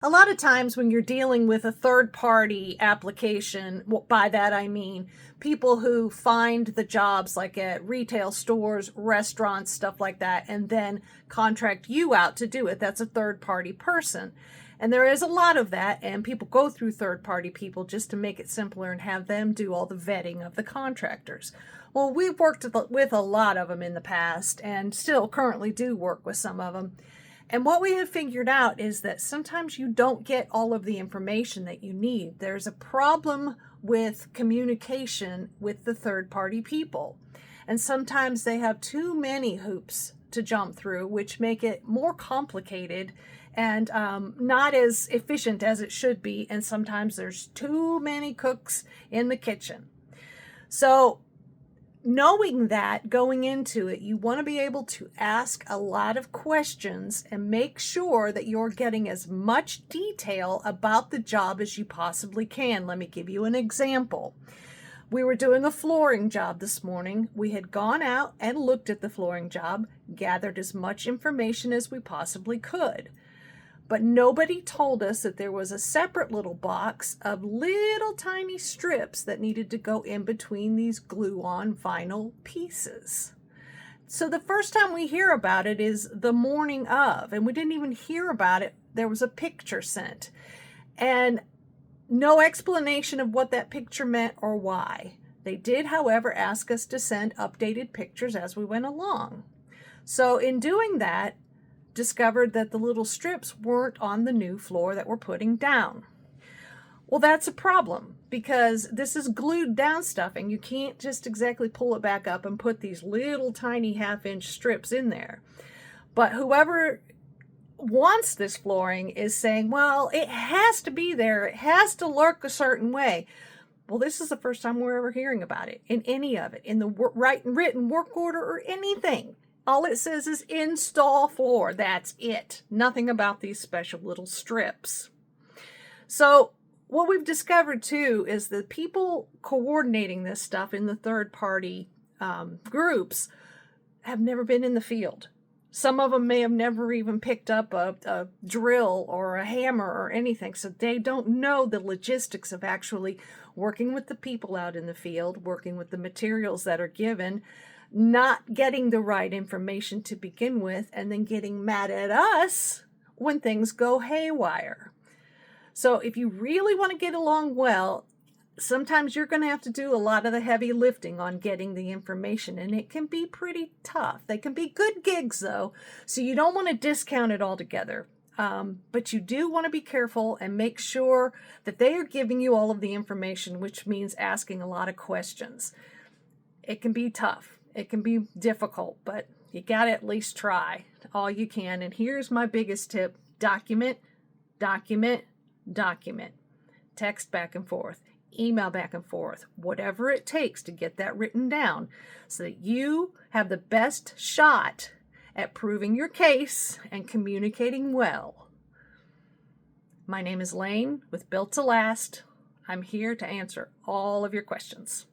A lot of times when you're dealing with a third-party application, by that I mean people who find the jobs like at retail stores, restaurants, stuff like that, and then contract you out to do it. That's a third-party person. And there is a lot of that, and people go through third-party people just to make it simpler and have them do all the vetting of the contractors. Well, we've worked with a lot of them in the past and still currently do work with some of them. And what we have figured out is that sometimes you don't get all of the information that you need. There's a problem with communication with the third-party people. And sometimes they have too many hoops to jump through, which make it more complicated and not as efficient as it should be. And sometimes there's too many cooks in the kitchen. So knowing that going into it, you want to be able to ask a lot of questions and make sure that you're getting as much detail about the job as you possibly can. Let me give you an example. We were doing a flooring job this morning. We had gone out and looked at the flooring job, gathered as much information as we possibly could. But nobody told us that there was a separate little box of little tiny strips that needed to go in between these glue-on vinyl pieces. So the first time we hear about it is the morning of, and we didn't even hear about it. There was a picture sent, and no explanation of what that picture meant or why. They did, however, ask us to send updated pictures as we went along. So in doing that, discovered that the little strips weren't on the new floor that we're putting down. Well, that's a problem because this is glued down stuff and you can't just exactly pull it back up and put these little tiny half-inch strips in there. But whoever wants this flooring is saying, well, it has to be there. It has to look a certain way. Well, this is the first time we're ever hearing about it in any of it, in the written work order or anything. All it says is install floor. That's it. Nothing about these special little strips. So what we've discovered too is the people coordinating this stuff in the third-party groups have never been in the field. Some of them may have never even picked up a drill or a hammer or anything, so they don't know the logistics of actually working with the people out in the field, working with the materials that are given, not getting the right information to begin with, and then getting mad at us when things go haywire. So if you really want to get along well, sometimes you're going to have to do a lot of the heavy lifting on getting the information, and it can be pretty tough. They can be good gigs, though, so you don't want to discount it altogether. But you do want to be careful and make sure that they are giving you all of the information, which means asking a lot of questions. It can be tough. It can be difficult, but you got to at least try all you can. And here's my biggest tip. Document, document, document. Text back and forth. Email back and forth. Whatever it takes to get that written down so that you have the best shot at proving your case and communicating well. My name is Lane with Built to Last. I'm here to answer all of your questions.